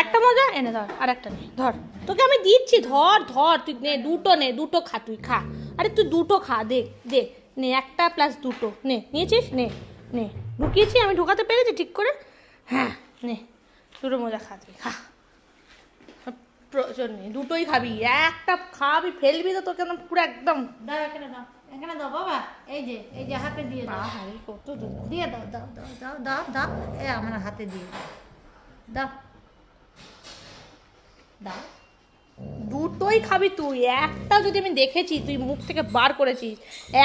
একটা মজা এনে ধর, আর একটা নে, ধর তোকে আমি দিচ্ছি, ধর ধর তুই নে, দুটো নে, দুটো খা, তুই খা। আরে তুই দুটো খা, দে দে, নে, একটা প্লাস দুটো নে, নিয়েছিস, নে নে, ঢুকিয়েছি আমি, ঢুকাতে পেরেছি ঠিক করে, হ্যাঁ নে, দুটো মজা খা, তুই খা, প্রয়োজন নেই, দুটোই খাবি, একটা খাবি ফেলবি তো তোকে পুরো একদম। দাও এখানে দাও, এখানে দাও বাবা, এই যে হাতে দিয়ে দাও, কত দিয়ে দাও, দাও দাও দাও দাও দাও, এই আমার হাতে দিয়ে দাও, দাও দাও। দুটোই খাবি তুই, একটা যদি আমি দেখেছি তুই মুখ থেকে বার করেছিস,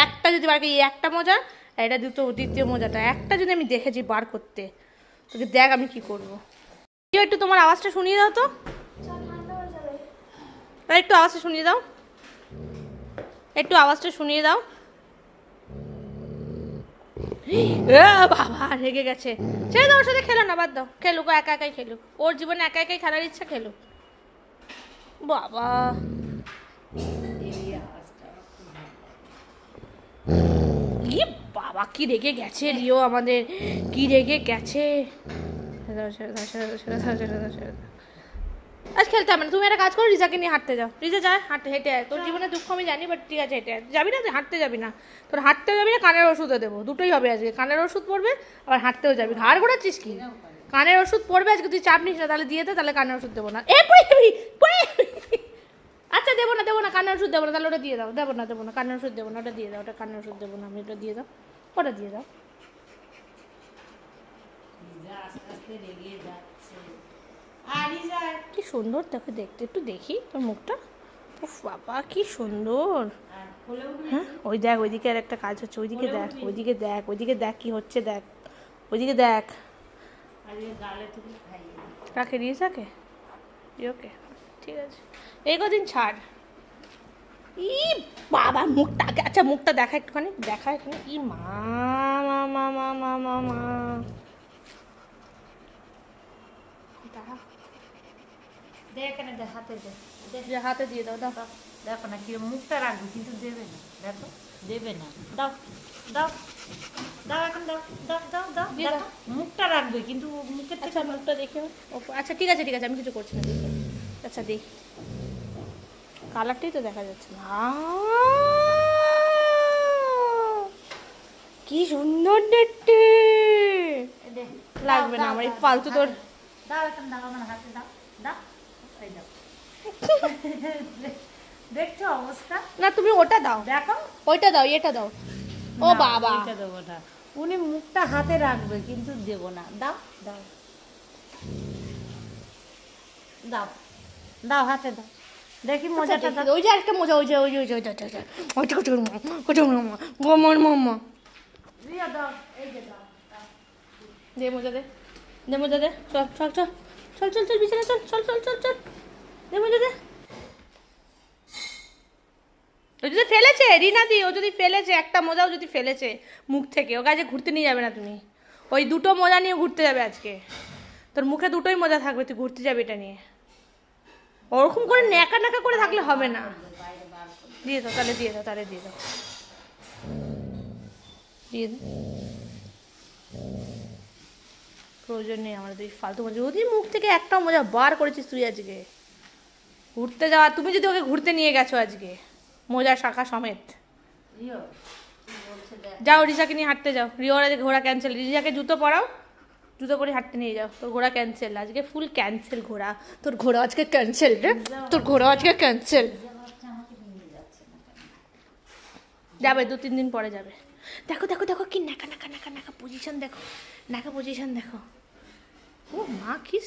একটা যদি বার করি, একটা মজা, এটা দ্বিতীয় মজাটা, একটা যদি আমি দেখেছি বার করতে, তোকে দেখ আমি কি করবো। একটু তোমার আওয়াজটা শুনিয়ে দাও তো, একটু আওয়াজটা শুনিয়ে দাও, একটু আওয়াজটা শুনিয়ে দাও। বাবা রেগে গেছে, ছেড়ে দাও, ওর সাথে খেলো না, বাদ দাও, খেলুক, ও একা একাই খেলুক, ওর জীবনে একা একাই খেলার ইচ্ছা, খেলুক। বাবা ইয়ে বাবা কি রেগে গেছে রিও আমাদের, কি রেগে গেছে। আজ খেলতে হবে না, তুমি একটা কাজ করো, রিজাকে নিয়ে হাঁটতে যাও, রিজা যায় হাঁটতে, হেঁটে আয়, তোর জীবনে দুঃখ আমি জানি, বাট ঠিক আছে হেঁটে আয়, যাবি না তুই, হাঁটতে যাবি না, তোর হাঁটতেও যাবি না, কানের ওষুধও দেবো, দুটোই হবে আজকে, কানের ওষুধ পড়বে আবার হাঁটতেও যাবি, ঘাড় ঘোরাচ্ছিস কি, কানের ওষুধ পড়বে আজকে, তুই চাপ নিস না, তাহলে দিয়ে দে, তাহলে কানের ওষুধ দেবো না, আচ্ছা দেবো না, দেবো না, কানের ওষুধ দেবো না, তাহলে ওটা দিয়ে দাও, দেবো না, দেবো না, কানের ওষুধ দেবো না, ওটা দিয়ে দাও, ওটা কানের ওষুধ দেবো না আমি, ওটা দিয়ে দাও, ওটা দিয়ে দাও। কি সুন্দর দেখো দেখতে, একটু দেখি তোর মুখটা, উফ বাবা কি সুন্দর। হ্যাঁ ওই দেখ, ওইদিকে আর একটা কাজ হচ্ছে, ওইদিকে দেখ, ওইদিকে দেখ, ওইদিকে দেখ কি হচ্ছে, দেখ ওইদিকে দেখ, কাকে রিসাকে, ওকে ঠিক আছে, এই কদিন ছাড়। ই বাবা মুখটা, আচ্ছা মুখটা দেখা একটুখানি, দেখা এখানে, ই মা মা মা মা মা মা মা, দাঁড়া দে এখানে দে, হাতে দে, হাতে দিয়ে দাও, দাও দেখো না কি মুখটা রাখবে, কিন্তু দেবে না, দেখো দেবে না, দাও দাও দাও, এখন দাও দাও দাও দাও, দিয়ে দাও, মুখটা রাখবে কিন্তু মুখের থেকে। আচ্ছা মুখটা দেখে, আচ্ছা ঠিক আছে ঠিক আছে, আমি কিছু করছি না, দেখি, আচ্ছা দেখি, কালারটাই তো দেখা যাচ্ছে না, কি সুন্দর দেখতে, লাগবে না আমার এই ফালতু তোর, দাও এখন দাও আমার হাতে দাও, দাও এই দাও। দেখছো অবস্থা, না তুমি ওটা দাও, দেখো ওইটা দাও, এটা দাও, ও বাবা এটা দেবো না, উনি মুখটা হাতে রাখবে কিন্তু দেবো না, দাও দাও দাও দাও, হাতে দাও, দেখি মজাটা দাও। ওই যে আরেকটা মজা, ওই যে ওই যে ওই যে ওইটা ওইটা ওইটা মাম্মা রিয়া দাও, এই যে দাও, দাও। দে মজা দে, দে মজা দে, চল চল চল চল চল চল বিছানা চল চল চল চল চল, দে মজা দে। ও যদি ফেলেছে রিনাদি, ও যদি ফেলেছে একটা মজাও যদি ফেলেছে মুখ থেকে, ওকে আজকে ঘুরতে নিয়ে যাবে না তুমি, ওই দুটো মজা নিয়ে ঘুরতে যাবে আজকে, তোর মুখে দুটোই মজা থাকবে, তুই ঘুরতে যাবি এটা নিয়ে, ওরকম করে ন্যাকা ন্যাকা করে থাকলে হবে না, দিয়ে দাও তাহলে, দিয়ে দাও তাহলে, দিয়ে দাও, দিয়ে দাও, প্রয়োজন নেই আমার তুই ফালতু মজা, যদি মুখ থেকে একটাও মজা বার করেছিস তুই আজকে, ঘুরতে যাওয়া, তুমি যদি ওকে ঘুরতে নিয়ে গেছো আজকে মজা শাখা সমেত, যাও রিসাকে নিয়ে হাঁটতে যাও, রিওর আজকে ঘোড়া ক্যান্সেল, রিসাকে জুতো পরাও, জুতো পরে হাঁটতে নিয়ে যাও, তোর ঘোড়া ক্যান্সেল আজকে, ফুল ক্যান্সেল ঘোড়া, তোর ঘোড়া আজকে ক্যান্সেল রে, তোর ঘোড়া আজকে ক্যান্সেল, যাবে 2-3 দিন পরে যাবে, দেখো দেখো দেখো কি নাকা নাকা নাকা নাকা পজিশন দেখো, নাকা পজিশন দেখো, ও মা কি